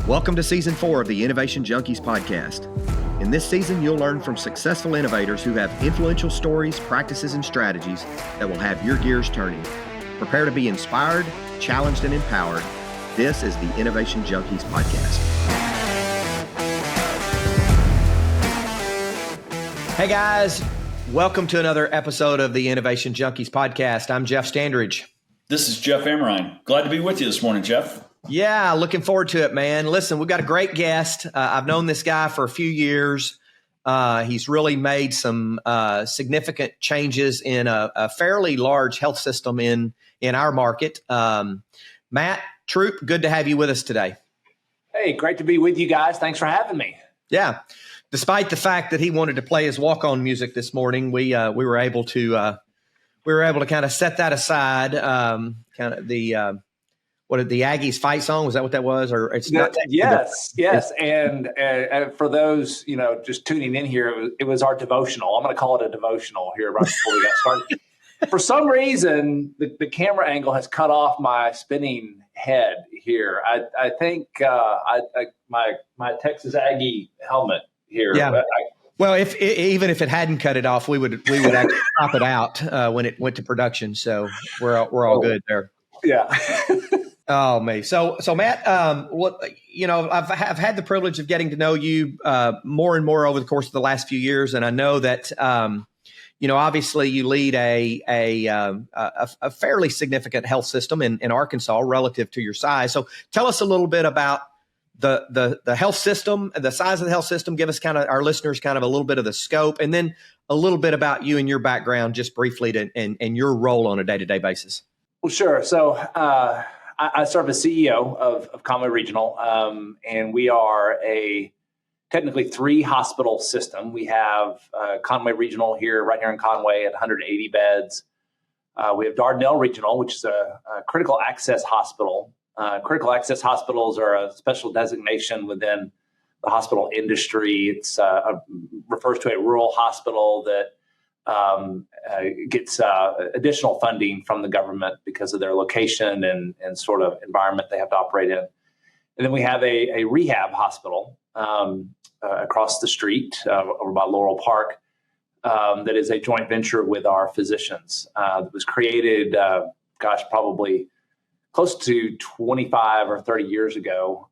Welcome to Season 4 of the Innovation Junkies podcast. In this season, you'll learn from successful innovators who have influential stories, practices, and strategies that will have your gears turning. Prepare to be inspired, challenged, and empowered. This is the Innovation Junkies podcast. Hey guys, welcome to another episode of the Innovation Junkies podcast. I'm Jeff Standridge. This is Jeff Amrine. Glad to be with you this morning, Jeff. Yeah, looking forward to it, man. Listen, we've got a great guest. I've known this guy for a few years. He's really made some significant changes in a fairly large health system in our market. Matt, Troup, good to have you with us today. Hey, great to be with you guys. Thanks for having me. Yeah. Despite the fact that he wanted to play his walk-on music this morning, we were able to kind of set that aside. Kind of the what did the Aggies fight song? Was that what that was? Or it's not? Yes. And for those just tuning in here, it was our devotional. I'm going to call it a devotional here right before we got started. For some reason, the camera angle has cut off my spinning head here. I think my Texas Aggie helmet here. Yeah. Well, even if it hadn't cut it off, we would actually pop it out when it went to production. So we're all good there. Yeah. Oh, man. So Matt, I've had the privilege of getting to know you more and more over the course of the last few years, and I know that obviously you lead a fairly significant health system in Arkansas relative to your size. So tell us a little bit about the health system, the size of the health system. Give us our listeners kind of a little bit of the scope, and then a little bit about you and your background, just briefly, and your role on a day-to-day basis. Well, sure. So I serve as CEO of Conway Regional, and we are a technically 3-hospital system. We have Conway Regional right here in Conway at 180 beds. We have Dardanelle Regional, which is a critical access hospital. Critical access hospitals are a special designation within the hospital industry. It's refers to a rural hospital that gets additional funding from the government because of their location and sort of environment they have to operate in. And then we have a rehab hospital across the street over by Laurel Park that is a joint venture with our physicians. That was created, probably close to 25 or 30 years ago,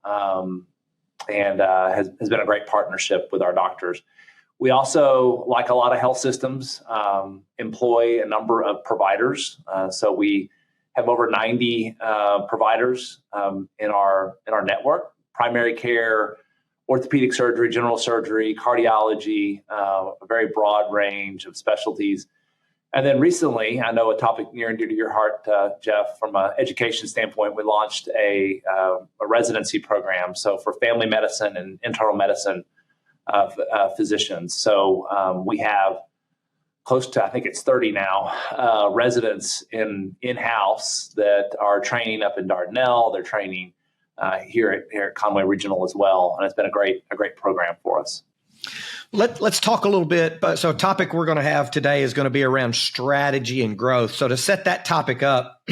and has been a great partnership with our doctors. We also, like a lot of health systems, employ a number of providers. So we have over 90 providers in our network: primary care, orthopedic surgery, general surgery, cardiology, a very broad range of specialties. And then recently, I know a topic near and dear to your heart, Jeff, from an education standpoint, we launched a residency program. So for family medicine and internal medicine physicians. So we have close to, I think it's 30 now, residents in-house that are training up in Dardanelle. They're training here at Conway Regional as well. And it's been a great program for us. Let's talk a little bit. So a topic we're going to have today is going to be around strategy and growth. So to set that topic up,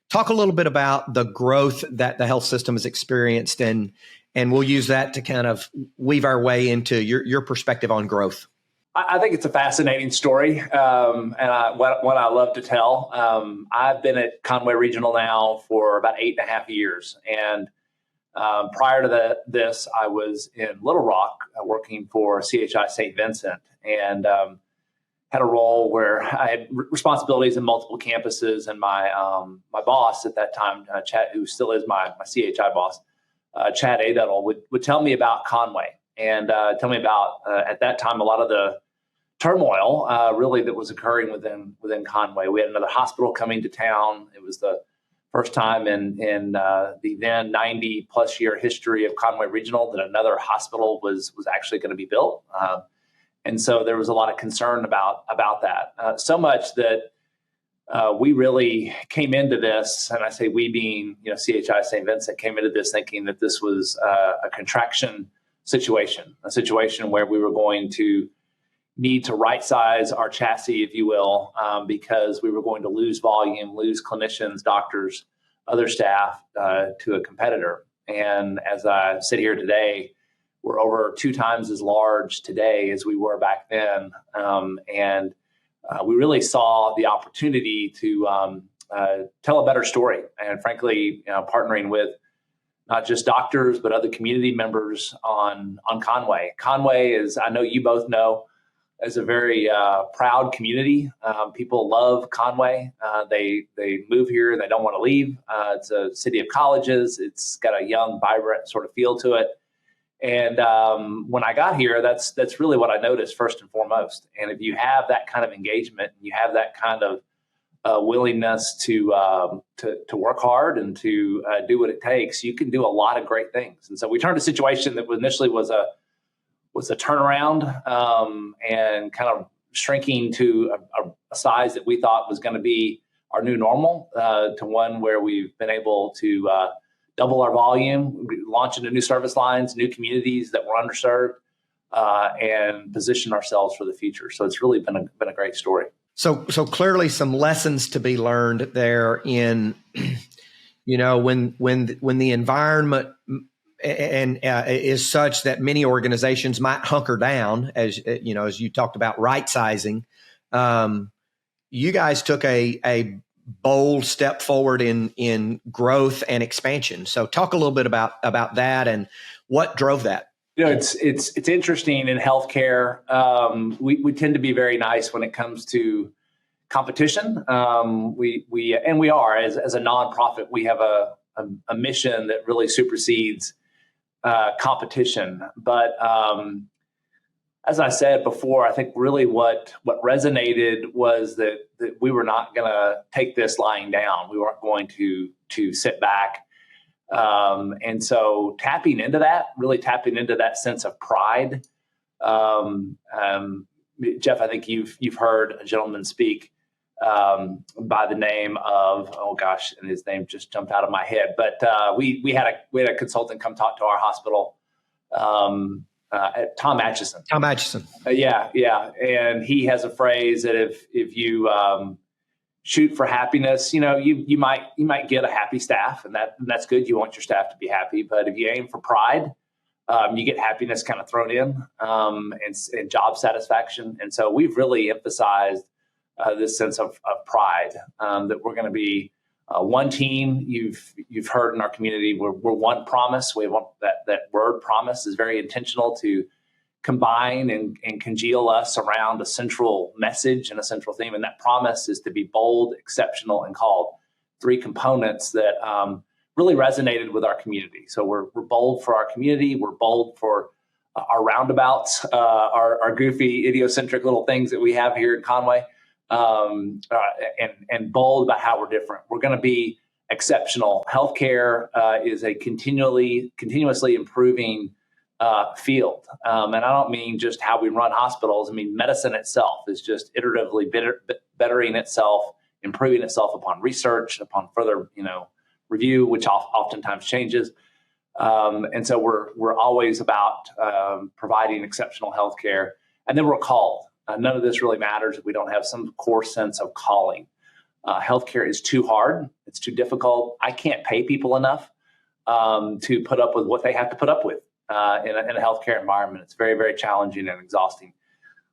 talk a little bit about the growth that the health system has experienced, and we'll use that to kind of weave our way into your perspective on growth. I think it's a fascinating story, and one I love to tell. I've been at Conway Regional now for about 8.5 years, and prior to this, I was in Little Rock working for CHI St. Vincent, and had a role where I had responsibilities in multiple campuses. And my boss at that time, Chad, who still is my CHI boss, Chad Adettle, would tell me about Conway and tell me about at that time a lot of the turmoil really that was occurring within Conway. We had another hospital coming to town. It was the first time in the then 90+ year history of Conway Regional that another hospital was actually going to be built. And so there was a lot of concern about that. So much that we really came into this, and I say we being, CHI St. Vincent, came into this thinking that this was a contraction situation, a situation where we were going to need to right-size our chassis, if you will, because we were going to lose volume, lose clinicians, doctors, other staff to a competitor. And as I sit here today, we're over 2 times as large today as we were back then. And we really saw the opportunity to tell a better story. And frankly, partnering with not just doctors, but other community members on Conway. Conway is, I know you both know, is a very proud community. People love Conway. They move here. They don't want to leave. It's a city of colleges. It's got a young, vibrant sort of feel to it. And when I got here, that's really what I noticed first and foremost. And if you have that kind of engagement, you have that kind of willingness to work hard and to do what it takes, you can do a lot of great things. And so we turned a situation that initially was a turnaround and kind of shrinking to a size that we thought was going to be our new normal to one where we've been able to double our volume, launch into new service lines, new communities that were underserved, and position ourselves for the future. So it's really been a great story. So clearly some lessons to be learned there in, when the environment and is such that many organizations might hunker down, as you talked about right sizing. You guys took a bold step forward in growth and expansion. So talk a little bit about that and what drove that. It's interesting in healthcare. We tend to be very nice when it comes to competition. We are as a nonprofit, we have a mission that really supersedes competition. But as I said before, I think really what resonated was that we were not going to take this lying down. We weren't going to sit back. And so tapping into that sense of pride. Jeff, I think you've heard a gentleman speak by the name of, and his name just jumped out of my head. But we had a consultant come talk to our hospital, Tom Atchison. Tom Atchison. Yeah. And he has a phrase that if you shoot for happiness, you might get a happy staff, and that's good. You want your staff to be happy, but if you aim for pride, you get happiness kind of thrown in, and job satisfaction. And so we've really emphasized this sense of pride, that we're going to be one team. You've heard in our community, we're one promise. We want that word promise is very intentional to combine and congeal us around a central message and a central theme. And that promise is to be bold, exceptional, and called. 3 components that really resonated with our community. So we're bold for our community. We're bold for our roundabouts, our goofy, idiocentric little things that we have here in Conway, and bold about how we're different. We're going to be exceptional. Healthcare is a continuously improving field. And I don't mean just how we run hospitals. I mean, medicine itself is just iteratively bettering itself, improving itself upon research, upon further, review, which oftentimes changes. And so we're always about providing exceptional healthcare. And then we're called. None of this really matters if we don't have some core sense of calling. Healthcare is too hard. It's too difficult. I can't pay people enough to put up with what they have to put up with in a healthcare environment. It's very, very challenging and exhausting.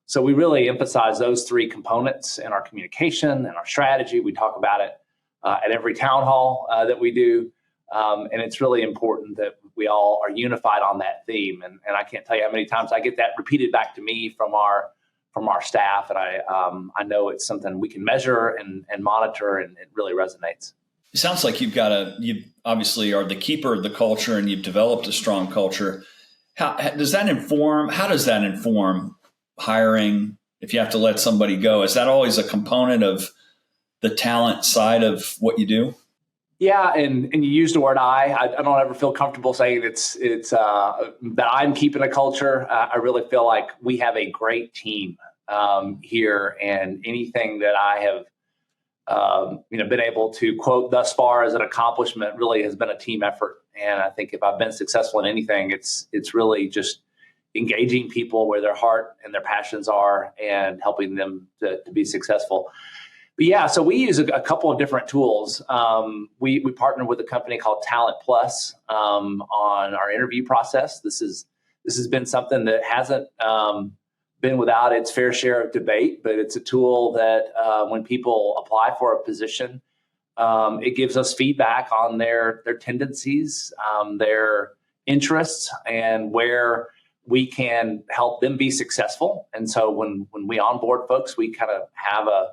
So we really emphasize those 3 components in our communication and our strategy. We talk about it at every town hall that we do. And it's really important that we all are unified on that theme. And I can't tell you how many times I get that repeated back to me from our staff. And I know it's something we can measure and monitor, and it really resonates. It sounds like you obviously are the keeper of the culture, and you've developed a strong culture. How does that inform hiring? If you have to let somebody go, is that always a component of the talent side of what you do? Yeah, and you used the word I don't ever feel comfortable saying it's that I'm keeping a culture. I really feel like we have a great team here, and anything that I have been able to quote thus far as an accomplishment really has been a team effort. And I think if I've been successful in anything, it's really just engaging people where their heart and their passions are and helping them to be successful. Yeah, so we use a couple of different tools. We partner with a company called Talent Plus on our interview process. This has been something that hasn't been without its fair share of debate, but it's a tool that when people apply for a position, it gives us feedback on their tendencies, their interests, and where we can help them be successful. And so when we onboard folks, we kind of have a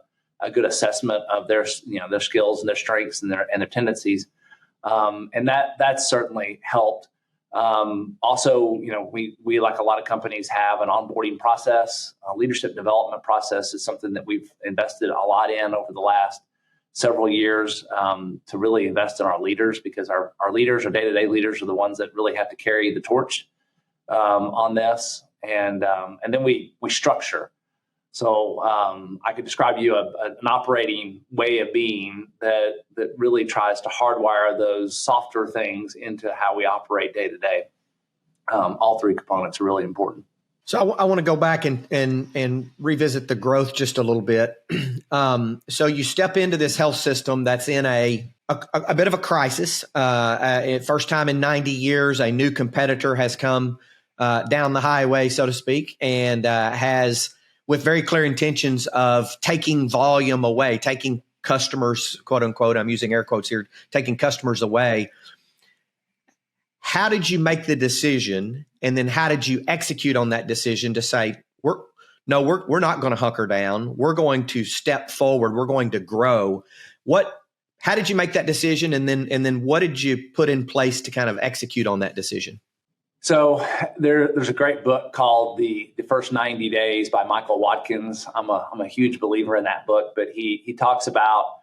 good assessment of their skills and their strengths and their tendencies, and that's certainly helped. Also, we like a lot of companies have an onboarding process. Leadership development process is something that we've invested a lot in over the last several years to really invest in our leaders, because our leaders, our day-to-day leaders, are the ones that really have to carry the torch on this. And then we structure. So I could describe to you an operating way of being that really tries to hardwire those softer things into how we operate day to day. All three components are really important. So I want to go back and revisit the growth just a little bit. So you step into this health system that's in a bit of a crisis. First time in 90 years, a new competitor has come down the highway, so to speak, and has, with very clear intentions of taking volume away, taking customers, quote unquote, I'm using air quotes here, taking customers away. How did you make the decision? And then how did you execute on that decision to say, we're not going to hunker down. We're going to step forward. We're going to grow. How did you make that decision? And then what did you put in place to kind of execute on that decision? So there's a great book called The First 90 Days by Michael Watkins. I'm a huge believer in that book, but he talks about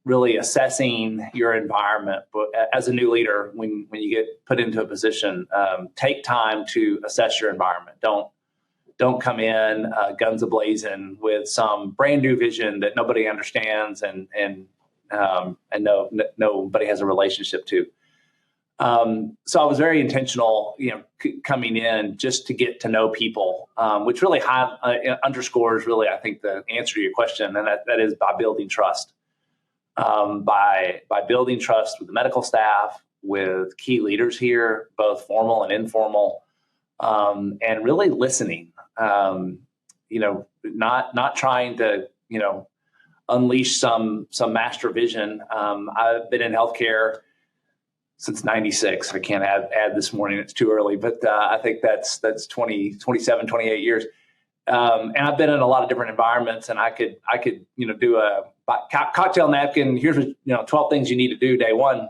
really assessing your environment. But as a new leader, when you get put into a position, take time to assess your environment. Don't come in guns a-blazing with some brand new vision that nobody understands and nobody has a relationship to. So I was very intentional, coming in just to get to know people, which really underscores really, I think, the answer to your question, and that is by building trust. By building trust with the medical staff, with key leaders here, both formal and informal, and really listening. Not trying to unleash some master vision. I've been in healthcare since 96. I can't add this morning. It's too early, but I think that's 27, 28 years. And I've been in a lot of different environments, and I could do a cocktail napkin. Here's 12 things you need to do day one.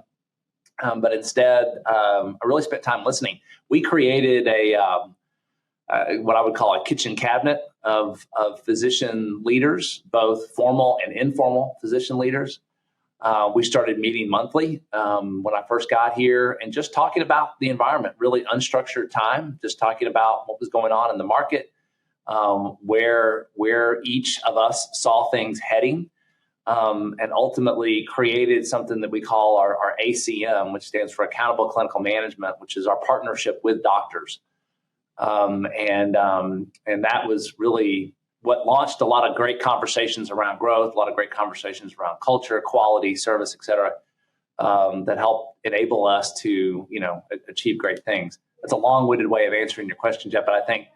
But instead, I really spent time listening. We created what I would call a kitchen cabinet of physician leaders, both formal and informal physician leaders. We started meeting monthly when I first got here, and just talking about the environment, really unstructured time, just talking about what was going on in the market, where each of us saw things heading, and ultimately created something that we call our ACM, which stands for Accountable Clinical Management, which is our partnership with doctors. And that was really what launched a lot of great conversations around growth, a lot of great conversations around culture, quality, service, et cetera, that helped enable us to, achieve great things. That's a long-winded way of answering your question, Jeff, but I think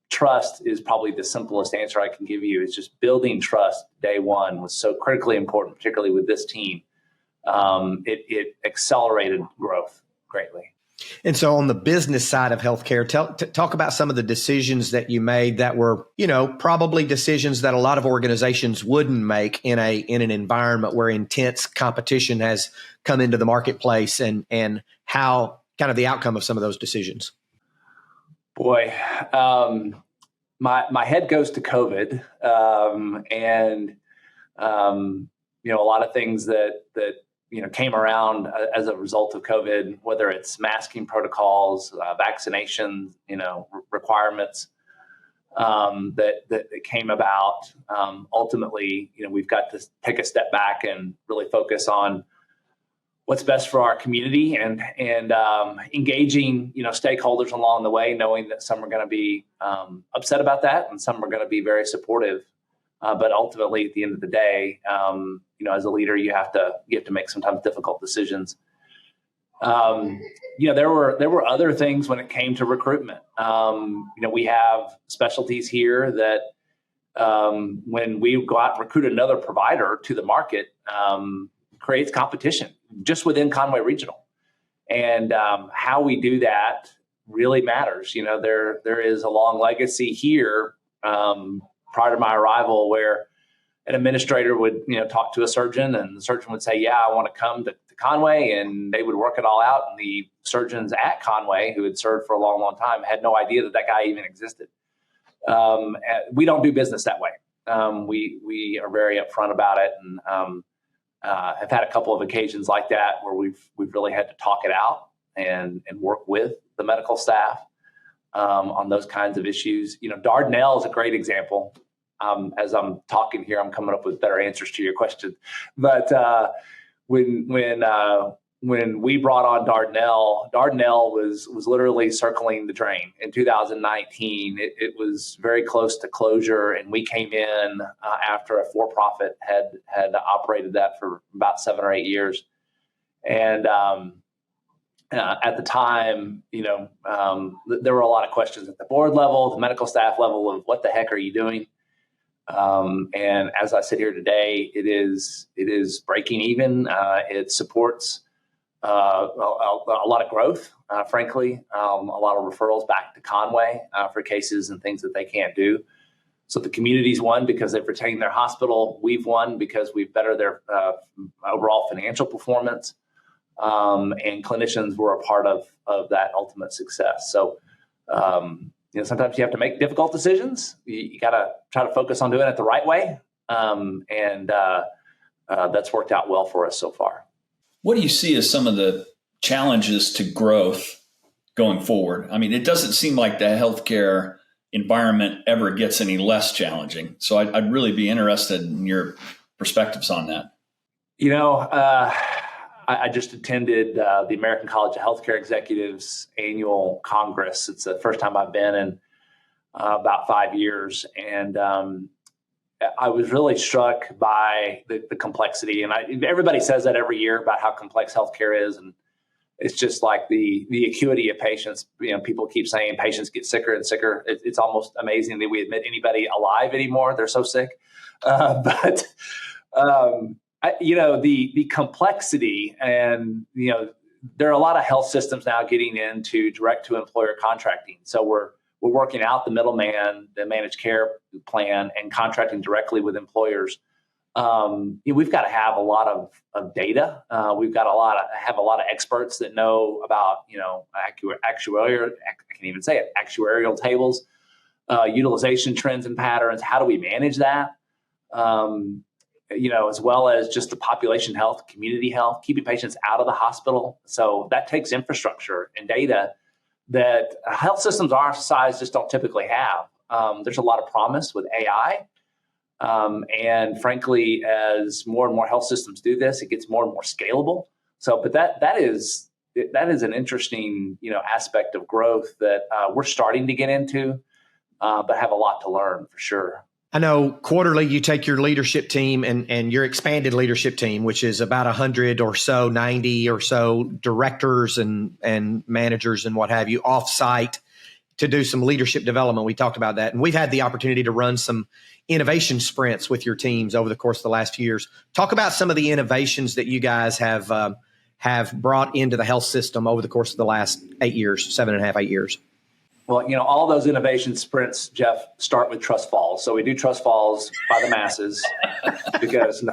trust is probably the simplest answer I can give you. It's just building trust day one was so critically important, particularly with this team. It accelerated growth greatly. And so on the business side of healthcare, talk about some of the decisions that you made that were, probably decisions that a lot of organizations wouldn't make in an environment where intense competition has come into the marketplace, and how kind of the outcome of some of those decisions. Boy, my head goes to COVID, and a lot of things that came around as a result of COVID, whether it's masking protocols, vaccination, requirements that came about. Ultimately, we've got to take a step back and really focus on what's best for our community, and engaging stakeholders along the way, knowing that some are going to be upset about that and some are going to be very supportive But ultimately, at the end of the day, as a leader, you have to make sometimes difficult decisions. There were other things when it came to recruitment. We have specialties here that when we go out and recruit another provider to the market, creates competition just within Conway Regional. And how we do that really matters. There is a long legacy here prior to my arrival where an administrator would talk to a surgeon, and the surgeon would say, "Yeah, I want to come to Conway," and they would work it all out. And the surgeons at Conway, who had served for a long, long time, had no idea that guy even existed. We don't do business that way. We are very upfront about it, and I've had a couple of occasions like that where we've really had to talk it out and work with the medical staff on those kinds of issues. Dardanelle is a great example. As I'm talking here, I'm coming up with better answers to your question. But when we brought on Dardanelle was literally circling the drain. In 2019, it was very close to closure, and we came in after a for-profit had operated that for about 7 or 8 years. And at the time, there were a lot of questions at the board level, the medical staff level of what the heck are you doing? And as I sit here today, it is breaking even. It supports a lot of growth, frankly, a lot of referrals back to Conway for cases and things that they can't do. So the community's won because they've retained their hospital. We've won because we've bettered their overall financial performance. And clinicians were a part of that ultimate success. So, sometimes you have to make difficult decisions. You got to try to focus on doing it the right way. And that's worked out well for us so far. What do you see as some of the challenges to growth going forward? I mean, it doesn't seem like the healthcare environment ever gets any less challenging. So I'd really be interested in your perspectives on that. I just attended the American College of Healthcare Executives annual Congress. It's the first time I've been in about 5 years. And I was really struck by the complexity. And everybody says that every year about how complex healthcare is. And it's just like the acuity of patients. People keep saying patients get sicker and sicker. It's almost amazing that we admit anybody alive anymore. They're so sick. The complexity, and there are a lot of health systems now getting into direct to employer contracting. So we're working out the middleman, the managed care plan, and contracting directly with employers. We've got to have a lot of data. We've got have a lot of experts that know about actuarial. I can't even say it. Actuarial tables, utilization trends and patterns. How do we manage that? As well as just the population health, community health, keeping patients out of the hospital. So that takes infrastructure and data that health systems our size just don't typically have. There's a lot of promise with AI. And frankly, as more and more health systems do this, it gets more and more scalable. So, but that is an interesting, aspect of growth that we're starting to get into, but have a lot to learn for sure. I know quarterly you take your leadership team and your expanded leadership team, which is about 100 or so, 90 or so directors and managers and what have you, off-site to do some leadership development. We talked about that. And we've had the opportunity to run some innovation sprints with your teams over the course of the last few years. Talk about some of the innovations that you guys have brought into the health system over the course of the last 8 years, 7.5, 8 years. Well, all those innovation sprints, Jeff, start with trust falls. So we do trust falls by the masses because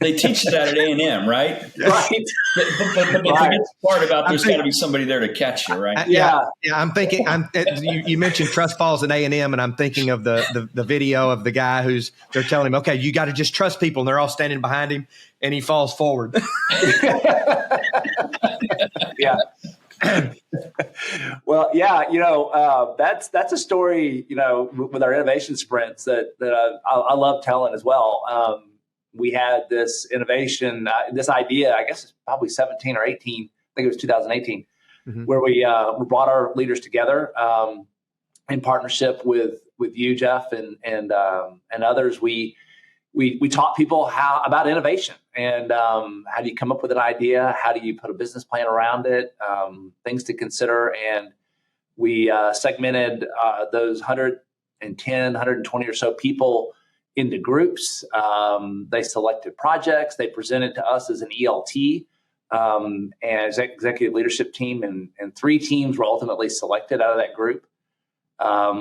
they teach that at A&M, right? Right. But forget the part about there's got to be somebody there to catch you, right? Yeah. I'm thinking. You mentioned trust falls at A&M, and I'm thinking of the video of the guy they're telling him, okay, you got to just trust people, and they're all standing behind him, and he falls forward. Yeah. Well, yeah, that's a story, with our innovation sprints that I love telling as well. We had this innovation, this idea, I guess it's probably 17 or 18, I think it was 2018, where we brought our leaders together in partnership with you, Jeff, and others, we taught people about innovation and how do you come up with an idea, how do you put a business plan around it, things to consider, and we segmented those 110, 120 or so people into groups. They selected projects. They presented to us as an ELT and executive leadership team, and 3 teams were ultimately selected out of that group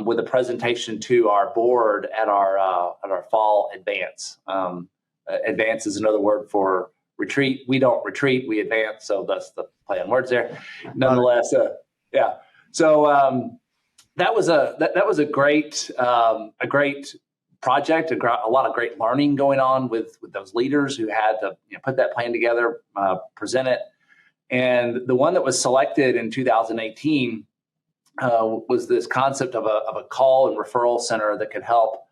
with a presentation to our board at our fall advance. Advance is another word for retreat. We don't retreat, we advance. So that's the play on words there. Nonetheless, yeah. So that was a great project, a lot of great learning going on with those leaders who had to put that plan together, present it. And the one that was selected in 2018 was this concept of a call and referral center that could help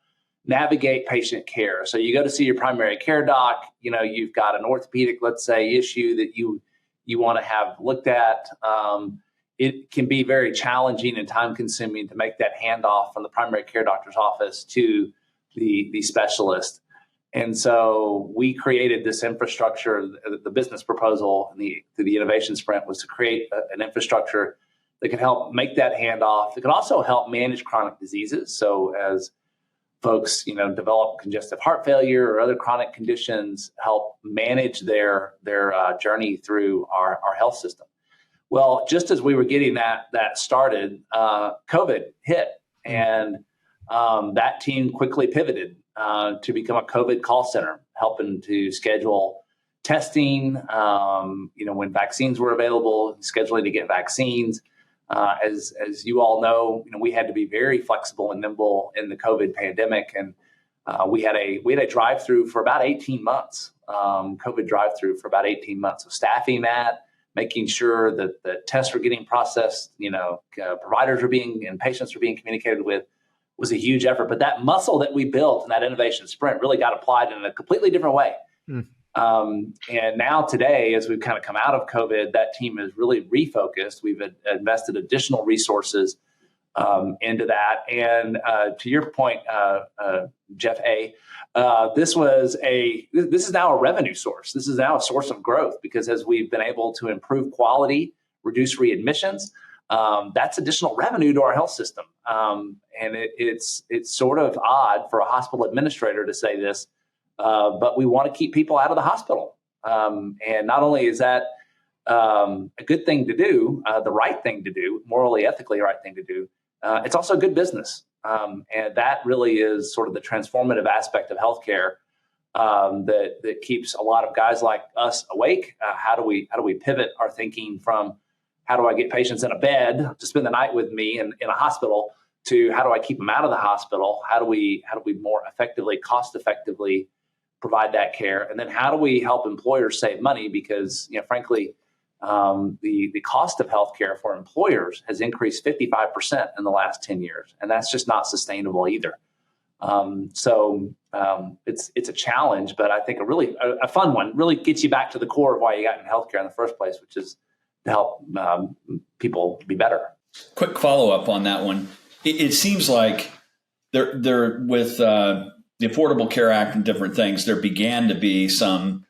navigate patient care. So you go to see your primary care doc, you've got an orthopedic, let's say, issue that you want to have looked at. It can be very challenging and time consuming to make that handoff from the primary care doctor's office to the specialist. And so we created this infrastructure. The business proposal through the innovation sprint was to create an infrastructure that can help make that handoff. It can also help manage chronic diseases. So as folks, develop congestive heart failure or other chronic conditions, help manage their journey through our health system. Well, just as we were getting that started, COVID hit, and that team quickly pivoted to become a COVID call center, helping to schedule testing, when vaccines were available, scheduling to get vaccines. As you all know, we had to be very flexible and nimble in the COVID pandemic, and we had a drive-through for about 18 months, COVID drive-through for about 18 months. So staffing that, making sure that the tests were getting processed, providers were and patients were being communicated with, was a huge effort. But that muscle that we built in that innovation sprint really got applied in a completely different way. And now today, as we've kind of come out of COVID, that team is really refocused. We've invested additional resources into that. And to your point, Jeff this is now a revenue source. This is now a source of growth, because as we've been able to improve quality, reduce readmissions, that's additional revenue to our health system. And it's sort of odd for a hospital administrator to say this, but we want to keep people out of the hospital. And not only is that a good thing to do, the right thing to do, morally, ethically right thing to do, it's also good business. And that really is sort of the transformative aspect of healthcare that keeps a lot of guys like us awake. How do we pivot our thinking from how do I get patients in a bed to spend the night with me in a hospital to how do I keep them out of the hospital? How do we more effectively, cost effectively provide that care? And then how do we help employers save money? Because, frankly, the cost of healthcare for employers has increased 55% in the last 10 years, and that's just not sustainable either. So it's a challenge, but I think a fun one. Really gets you back to the core of why you got in healthcare in the first place, which is to help people be better. Quick follow up on that one. It seems like there with the Affordable Care Act and different things, there began to be some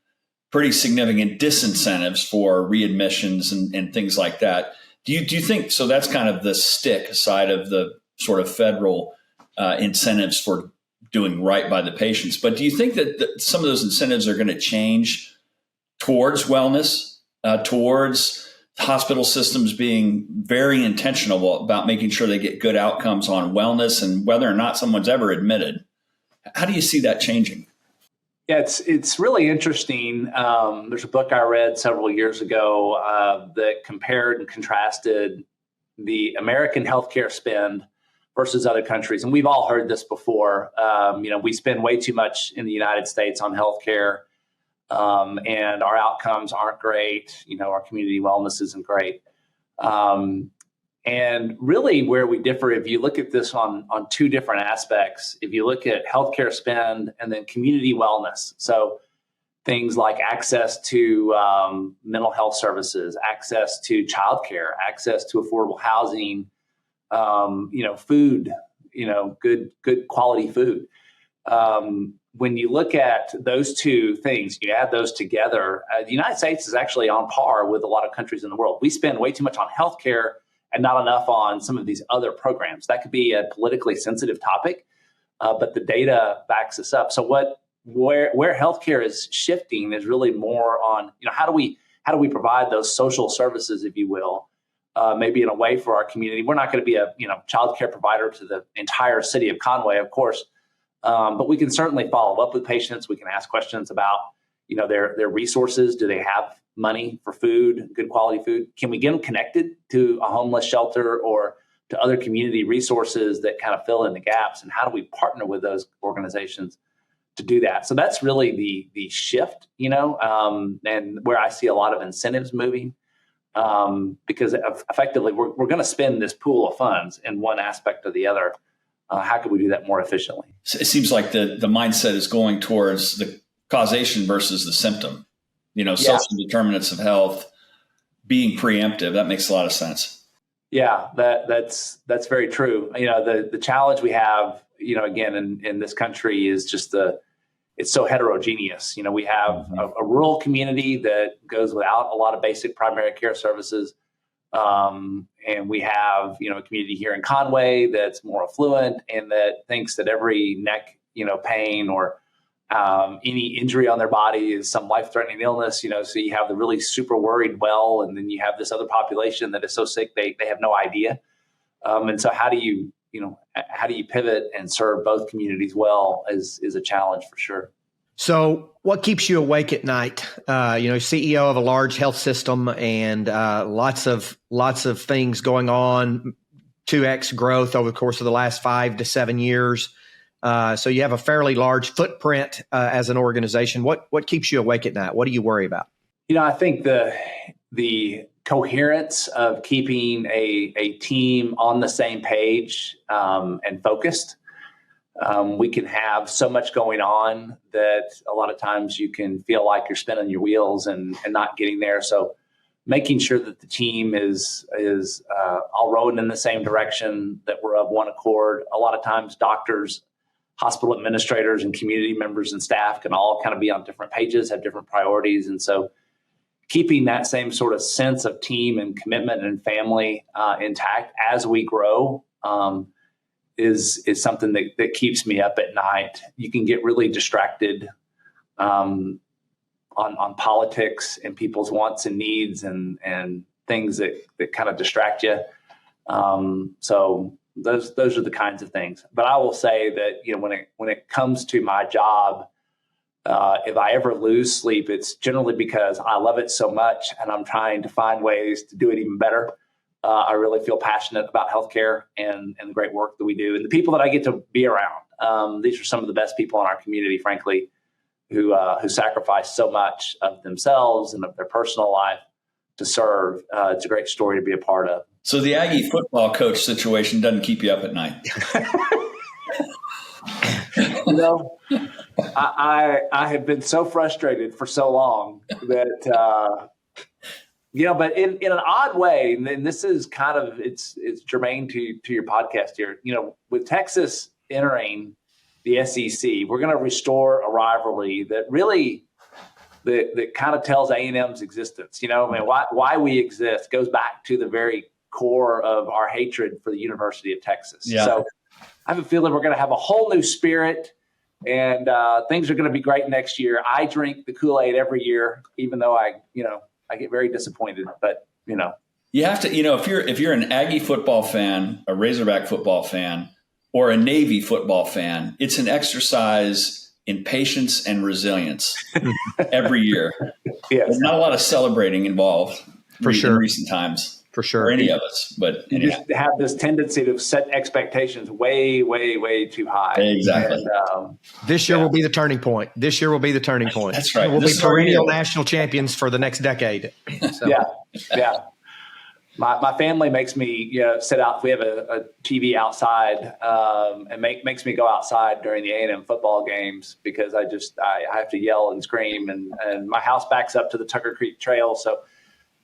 pretty significant disincentives for readmissions and things like that. Do you think so? That's kind of the stick side of the sort of federal incentives for doing right by the patients. But do you think that some of those incentives are going to change towards wellness, towards hospital systems being very intentional about making sure they get good outcomes on wellness and whether or not someone's ever admitted? How do you see that changing? Yeah, it's really interesting. There's a book I read several years ago that compared and contrasted the American healthcare spend versus other countries. And we've all heard this before. We spend way too much in the United States on healthcare, and our outcomes aren't great. Our community wellness isn't great. And really where we differ, if you look at this on two different aspects, if you look at healthcare spend and then community wellness, so things like access to mental health services, access to childcare, access to affordable housing, food, good quality food. When you look at those two things, you add those together, the United States is actually on par with a lot of countries in the world. We spend way too much on healthcare and not enough on some of these other programs. That could be a politically sensitive topic, but the data backs us up. So where healthcare is shifting is really more on, how do we provide those social services, if you will, maybe in a way for our community. We're not going to be a child care provider to the entire city of Conway, of course, but we can certainly follow up with patients. We can ask questions about their resources. Do they have money for food, good quality food? Can we get them connected to a homeless shelter or to other community resources that kind of fill in the gaps? And how do we partner with those organizations to do that? So that's really the shift, and where I see a lot of incentives moving, because effectively we're going to spend this pool of funds in one aspect or the other. How can we do that more efficiently? It seems like the mindset is going towards the causation versus the symptom. Social determinants of health, being preemptive. That makes a lot of sense. Yeah, that's very true. The challenge we have, again, in this country is just it's so heterogeneous. We have a rural community that goes without a lot of basic primary care services. And we have, a community here in Conway that's more affluent and that thinks that every neck, pain or any injury on their body is some life-threatening illness. So you have the really super worried well, and then you have this other population that is so sick they have no idea. And so how do you pivot and serve both communities well is a challenge for sure. So what keeps you awake at night? CEO of a large health system and lots of things going on, 2x growth over the course of the last 5 to 7 years. So you have a fairly large footprint as an organization. What keeps you awake at night? What do you worry about? I think the coherence of keeping a team on the same page and focused. We can have so much going on that a lot of times you can feel like you're spinning your wheels and not getting there. So making sure that the team is all rowing in the same direction, that we're of one accord. A lot of times doctors, hospital administrators, and community members and staff can all kind of be on different pages, have different priorities. And so keeping that same sort of sense of team and commitment and family intact as we grow is something that keeps me up at night. You can get really distracted on politics and people's wants and needs and things that kind of distract you. So those are the kinds of things. But I will say that when it comes to my job, if I ever lose sleep, it's generally because I love it so much and I'm trying to find ways to do it even better. I really feel passionate about healthcare and the great work that we do and the people that I get to be around. These are some of the best people in our community, frankly, who sacrifice so much of themselves and of their personal life to serve. It's a great story to be a part of. So the Aggie football coach situation doesn't keep you up at night. I have been so frustrated for so long that, but in an odd way, and this is kind of, it's germane to your podcast here, with Texas entering the SEC, we're going to restore a rivalry that really, that kind of tells A&M's existence. Why we exist goes back to the very core of our hatred for the University of Texas. Yeah. So I have a feeling we're going to have a whole new spirit and things are going to be great next year. I drink the Kool-Aid every year, even though I get very disappointed, but you have to, if you're an Aggie football fan, a Razorback football fan, or a Navy football fan, it's an exercise in patience and resilience every year. Yes. There's not a lot of celebrating involved for sure in recent times. For sure. For any of us. But you just have this tendency to set expectations way, way, way too high. Exactly. And, this year will be the turning point. That's right. We'll be perennial national champions for the next decade. So. Yeah. My family makes me sit out. We have a TV outside and makes me go outside during the A&M football games because I have to yell and scream and my house backs up to the Tucker Creek Trail. So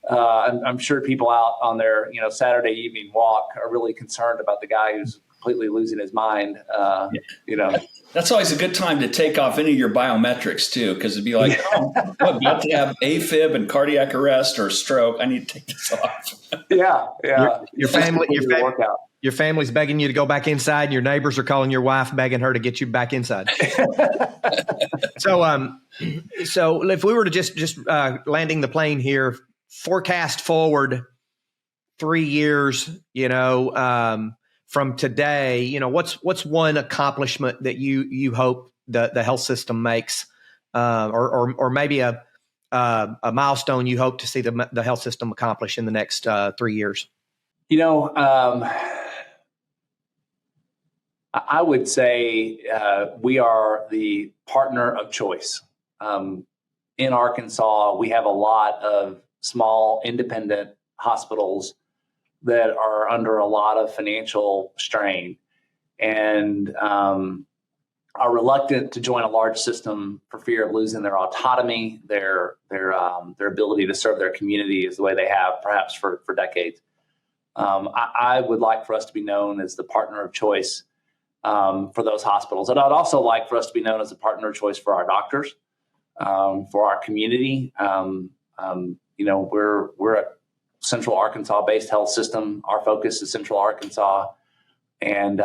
I'm sure people out on their Saturday evening walk are really concerned about the guy who's completely losing his mind. That's always a good time to take off any of your biometrics too, because it'd be like, I'm about to have AFib and cardiac arrest or stroke. I need to take this off. Yeah. Your family's begging you to go back inside, and your neighbors are calling your wife, begging her to get you back inside. So if we were to just landing the plane here, forecast forward 3 years, from today, what's one accomplishment that you hope the health system makes, or maybe a milestone you hope to see the health system accomplish in the next 3 years? I would say we are the partner of choice. In Arkansas, we have a lot of small independent hospitals that are under a lot of financial strain and are reluctant to join a large system for fear of losing their autonomy, their ability to serve their community as the way they have perhaps for decades. I would like for us to be known as the partner of choice for those hospitals. And I'd also like for us to be known as a partner of choice for our doctors, for our community. We're a Central Arkansas-based health system. Our focus is Central Arkansas, and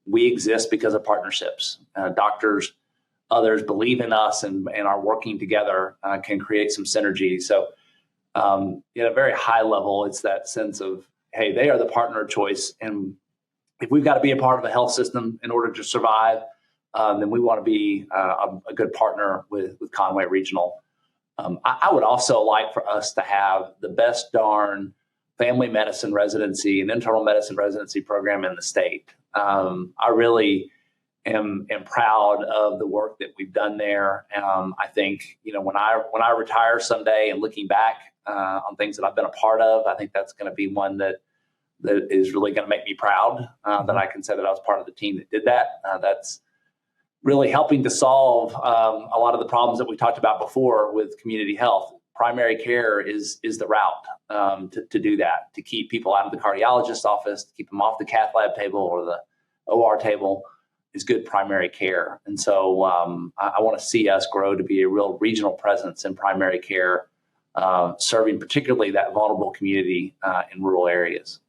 we exist because of partnerships. Doctors, others believe in us and are working together can create some synergy. So at a very high level, it's that sense of, hey, they are the partner of choice. And if we've got to be a part of a health system in order to survive, then we want to be a good partner with Conway Regional. I would also like for us to have the best darn family medicine residency and internal medicine residency program in the state. I really am proud of the work that we've done there. I think, when I retire someday and looking back on things that I've been a part of, I think that's going to be one that is really going to make me proud that I can say that I was part of the team that did that. That's really helping to solve a lot of the problems that we talked about before with community health. Primary care is the route to do that, to keep people out of the cardiologist's office, to keep them off the cath lab table or the OR table is good primary care. And so I want to see us grow to be a real regional presence in primary care, serving particularly that vulnerable community in rural areas.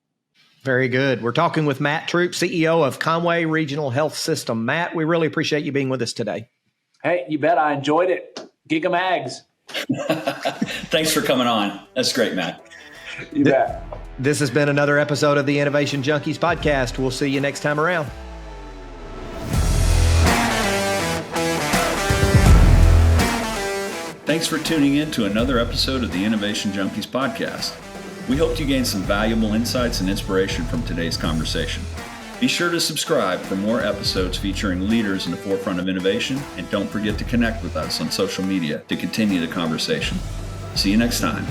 Very good. We're talking with Matt Troup, CEO of Conway Regional Health System. Matt, we really appreciate you being with us today. Hey, you bet. I enjoyed it. Giga Mags. Thanks for coming on. That's great, Matt. You bet. This has been another episode of the Innovation Junkies podcast. We'll see you next time around. Thanks for tuning in to another episode of the Innovation Junkies podcast. We hope you gained some valuable insights and inspiration from today's conversation. Be sure to subscribe for more episodes featuring leaders in the forefront of innovation, and don't forget to connect with us on social media to continue the conversation. See you next time.